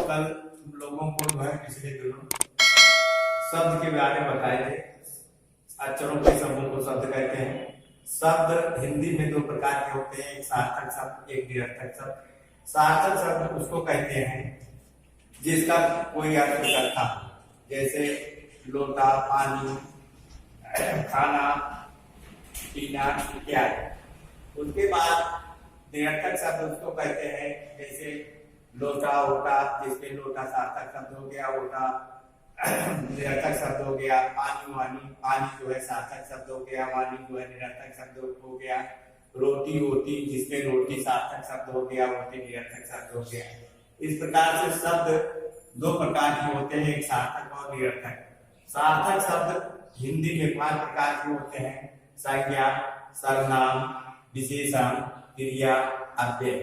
कल तुम लोगों को जो है पिछले दिनों शब्द के बारे में बताए थे। अक्षरों के शब्दों को शब्द कहते हैं। शब्द हिंदी में दो प्रकार के होते हैं, एक सार्थक शब्द, एक निरर्थक शब्द। सार्थक शब्द उसको कहते हैं जिसका कोई अर्थ इकट्ठा, जैसे लोटा, पानी, खाना, पीना इत्यादि। उसके बाद निरर्थक शब्द उसको कहते हैं जैसे लोटा, ओटा, जिसमें लोटा सार्थक शब्द हो गया, ओटा निरर्थक शब्द हो गया। पानी, वानी, पानी जो है सार्थक शब्द हो गया, वानी जो है निरर्थक शब्द हो गया। रोटी, ओटी, जिसमें रोटी सार्थक शब्द हो गया, ओटी निरर्थक शब्द हो गया। इस प्रकार से शब्द दो प्रकार के होते हैं, एक सार्थक और निरर्थक। सार्थक शब्द हिंदी में 5 प्रकार के होते हैं: संज्ञा, सर्वनाम, विशेषण, क्रिया, अव्यय।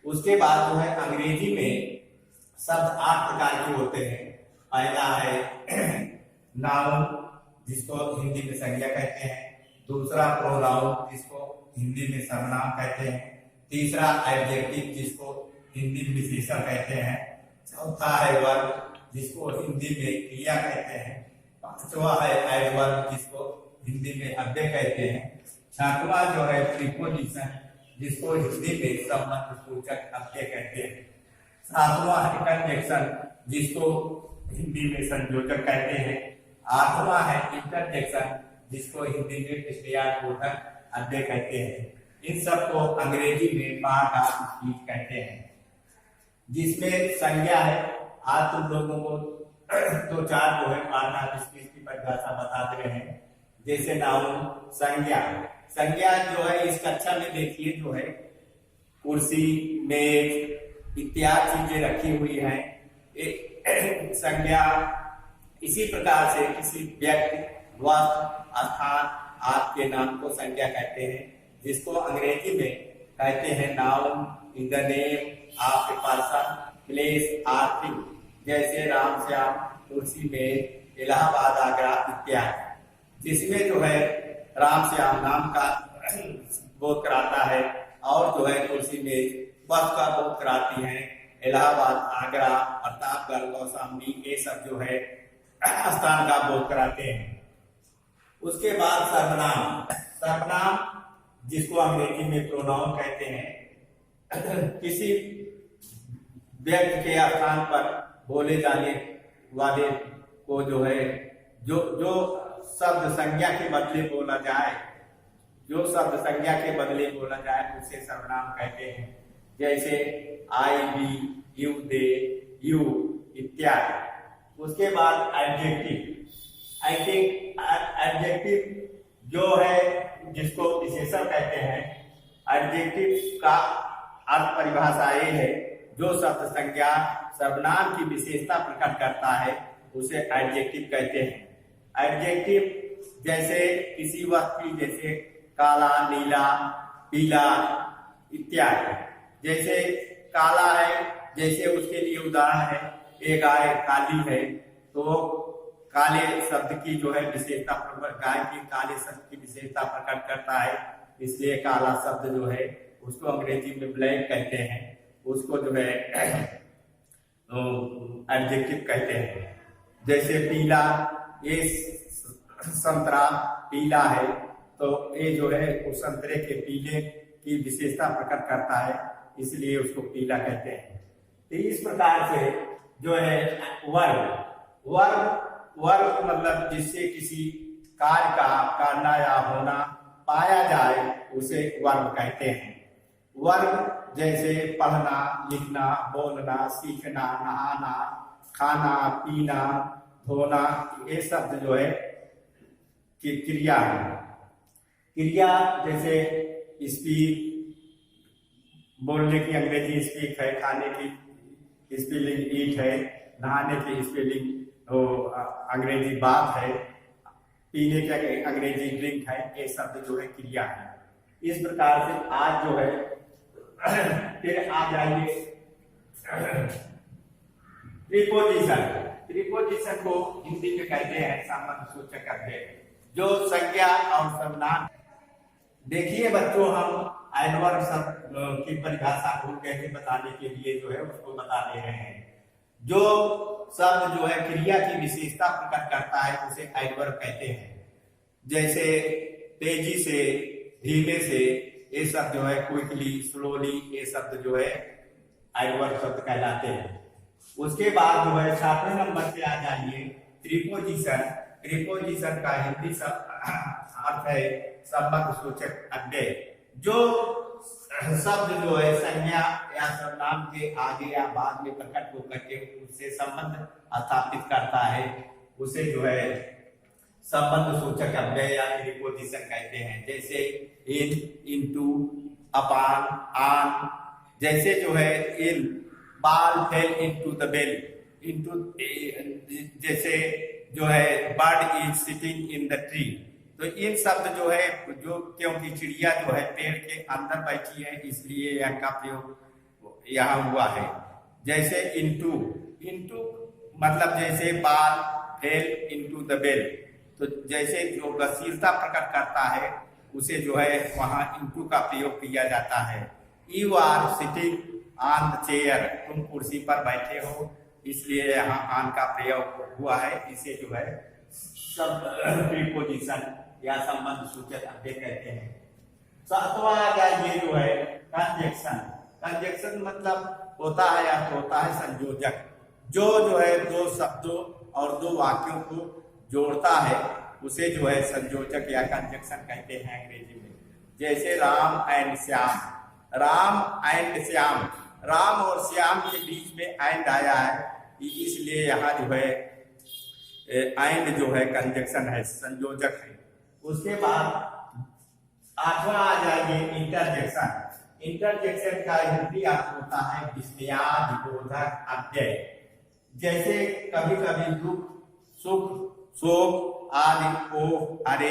उसके बाद जो है अंग्रेजी में शब्द 8 प्रकार के होते हैं। पहला है नाउन, जिसको हिंदी में संज्ञा कहते हैं। दूसरा प्रोनाउन, जिसको हिंदी में सर्वनाम कहते हैं। तीसरा एडजेक्टिव, जिसको हिंदी में विशेषण कहते हैं। चौथा है वर्ब, जिसको हिंदी में क्रिया कहते हैं। पांचवा है एडवर्ब, जिसको हिंदी में अव्यय कहते हैं। छठवां जो है प्रीपोजिशन, जिसको हिंदी में संबंध सूचक अव्यय कहते हैं। सातवां है कंजंक्शन, जिसको हिंदी में संयोजक कहते हैं। आठवां है इंटरजेक्शन, जिसको हिंदी में क्रियाबोधक अव्यय कहते हैं। इन सबको अंग्रेजी में पार्ट ऑफ स्पीच कहते हैं। जिसमें संज्ञा है, आज तुम लोगों को 2-4 जो है पार्ट ऑफ स्पीच की परिभाषा बता दे रहे हैं। जैसे नाउन, संज्ञा। संज्ञा जो है इस कक्षा में देखिए जो है कुर्सी, मेज इत्यादि चीजें रखी हुई हैं। संज्ञा इसी प्रकार से किसी व्यक्ति, वस्तु, स्थान आदि के नाम को संज्ञा कहते हैं, जिसको अंग्रेजी में कहते हैं noun, in the name of a person, place और थिंग। जैसे राम, श्याम, कुर्सी, मेज, इलाहाबाद, आगरा इत्यादि। जिसमें जो है राम श्याम नाम का बोध कराता है और जो है कुर्सी, मेज वक्त का बोध कराती है। इलाहाबाद, आगरा, प्रतापगढ़, कौशाम्बी ये सब जो है स्थान का बोध कराते हैं। उसके बाद सर्वनाम। सर्वनाम, जिसको अंग्रेजी में प्रोनाउन कहते हैं, किसी व्यक्ति के स्थान पर बोले जाने वाले को जो है जो शब्द संज्ञा के बदले बोला जाए, जो शब्द संज्ञा के बदले बोला जाए उसे सर्वनाम कहते हैं। जैसे आई, वी, यू, दे, यू इत्यादि। उसके बाद एडजेक्टिव। एडजेक्टिव जो है जिसको विशेषण कहते हैं। एडजेक्टिव का अर्थ परिभाषा ये है, जो शब्द संज्ञा सर्वनाम की विशेषता प्रकट करता है उसे एडजेक्टिव कहते हैं। एडजेक्टिव जैसे किसी वस्तु की, जैसे काला, नीला, पीला इत्यादि। जैसे काला है, जैसे उसके लिए उदाहरण है एक गाय काली है, तो काले शब्द की जो है विशेषता, गाय की काले शब्द की विशेषता प्रकट करता है, इसलिए काला शब्द जो है उसको अंग्रेजी में ब्लैक कहते हैं, उसको जो है एडजेक्टिव कहते हैं। जैसे पीला, ये संतरा पीला है, तो ये जो है उस संतरे के पीले की विशेषता प्रकट करता है, इसलिए उसको पीला कहते हैं। तो इस प्रकार से जो है वर्ब मतलब जिससे किसी कार्य का करना या होना पाया जाए उसे वर्ब कहते हैं। वर्ब जैसे पढ़ना, लिखना, बोलना, सीखना, नहाना, खाना, पीना, धोना, ये शब्द जो है कि क्रिया है। क्रिया जैसे स्पीक, बोलने की अंग्रेजी स्पीक है, खाने की स्पेलिंग ईट है, नहाने की स्पेलिंग अंग्रेजी बात है, पीने की अंग्रेजी ड्रिंक है, ये शब्द जो है क्रिया है। इस प्रकार से आज जो है फिर आ जाइए प्रीपोजिशन। प्रीपोजिशन को हिंदी में कहते हैं संबंध सूचक अव्यय, जो संज्ञा और सर्वनाम। देखिए बच्चों, हम एडवर्ब शब्द की परिभाषा को कैसे बताने के लिए जो है उसको बता दे रहे हैं। जो शब्द जो है क्रिया की विशेषता प्रकट करता है उसे एडवर्ब कहते हैं। जैसे तेजी से, धीमे से, ये शब्द जो है क्विकली, स्लोली, ये शब्द जो है एडवर्ब शब्द कहलाते हैं। उसके बाद जो है 7वें नंबर पे आ जाइए प्रीपोजिशन। प्रीपोजिशन का हिंदी अर्थ है संबंध सूचक अव्यय। जो शब्द जो है संज्ञा या सर्वनाम के आगे या बाद में प्रकट होकर के उससे संबंध स्थापित करता है उसे जो है संबंध सूचक अव्यय या प्रीपोजिशन कहते हैं। जैसे इन, इनटू, अपॉन, ऑन। जैसे जो है in ball fell into the bell, into, जैसे जो है bird is sitting in the tree. तो इन शब्द जो है जो क्योंकि चिड़िया जो है पेड़ के अंदर बैठी है इसलिए इनका प्रयोग यहाँ हुआ है। जैसे इनटू, इनटू मतलब जैसे ball fell into the bell, तो जैसे जो गतिशीलता प्रकट करता है उसे जो है वहां इनटू का प्रयोग किया जाता है। You are sitting on the chair, तुम कुर्सी पर बैठे हो इसलिए यहाँ ऑन का प्रयोग हुआ है। इसे जो है शब्द प्रीपोजिशन या संबंध सूचक अव्यय कहते हैं। 7वां आ गया ये जो है कंजक्शन। कंजक्शन मतलब होता है या होता है संयोजक, जो है दो शब्दों और दो वाक्यों को जोड़ता है उसे जो है संयोजक या कंजक्शन कहते हैं अंग्रेजी में। जैसे राम एंड श्याम, राम एंड श्याम, राम और श्याम के बीच में एंड आया है इसलिए यहाँ जो है एंड जो है कंजक्शन है, संयोजक है। उसके बाद 8वां आ जाएंगे इंटरजेक्शन। इंटरजेक्शन का हिंदी अर्थ होता है विस्मयादिबोधक अव्यय। जैसे कभी कभी दुख, सुख, शोक आदि, ओ, अरे,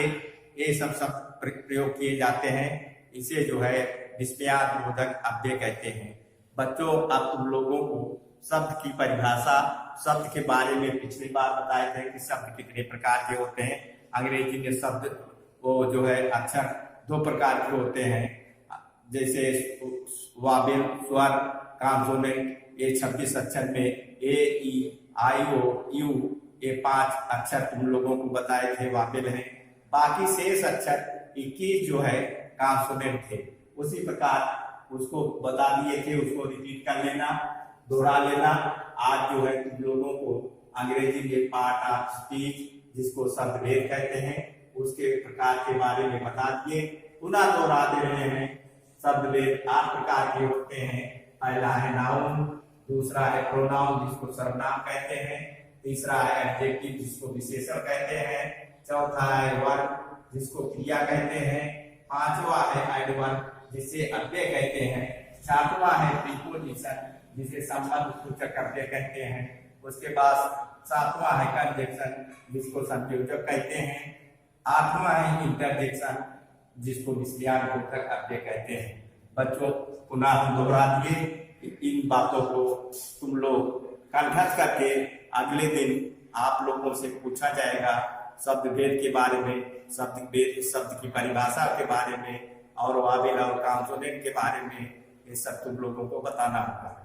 ये सब प्रयोग किए जाते हैं। इसे जो है विस्मयादिबोधक अव्यय कहते हैं। बच्चों अब तुम लोगों को शब्द की परिभाषा, शब्द के बारे में पिछली बार बताए थे कि शब्द कितने प्रकार के होते हैं। अंग्रेजी में शब्द वो जो है अक्षर 2 प्रकार के होते हैं। जैसे वावेल, स्वर, कॉन्सोनेंट। ये 26 अक्षर में ए, ई, आई, ओ, यू, ये 5 अक्षर तुम लोगों को बताए थे वावेल हैं। बाकी शेष अक्षर 21 जो है कॉन्सोनेंट थे। उसी प्रकार उसको बता दिए थे, उसको रिपीट कर लेना, दोहरा लेना। आज जो है तुम लोगों को अंग्रेजी में पार्ट ऑफ स्पीच जिसको शब्द भेद कहते हैं उसके प्रकार के बारे में बता दिए। पुनः दोहरा दे रहे हैं। शब्द भेद 8 प्रकार के होते हैं। पहला है नाउन, दूसरा है प्रोनाउन जिसको सर्वनाम कहते हैं, तीसरा है एडजेक्टिव जिसको विशेषण कहते हैं, चौथा है वर्ब जिसको क्रिया कहते हैं, 5वां है एडवर्ब जिसे अव्यय कहते हैं, 6वां है प्रीपोजिशन जिसे संबंध सूचक अव्यय कहते हैं। उसके बाद 7वां है कंजक्शन जिसको संयोजक कहते हैं, 8वां है इंटरजेक्शन जिसको विस्मयादिबोधक अव्यय कहते हैं। बच्चों पुनः हम दोहरा दिए। इन बातों को तुम लोग कंठस्थ करके अगले दिन आप लोगों से पूछा जाएगा शब्द भेद के बारे में, शब्द भेद, शब्द की परिभाषा के बारे में और वावेल और कॉन्सोनेंट के बारे में। ये सब तुम लोगों को बताना होगा।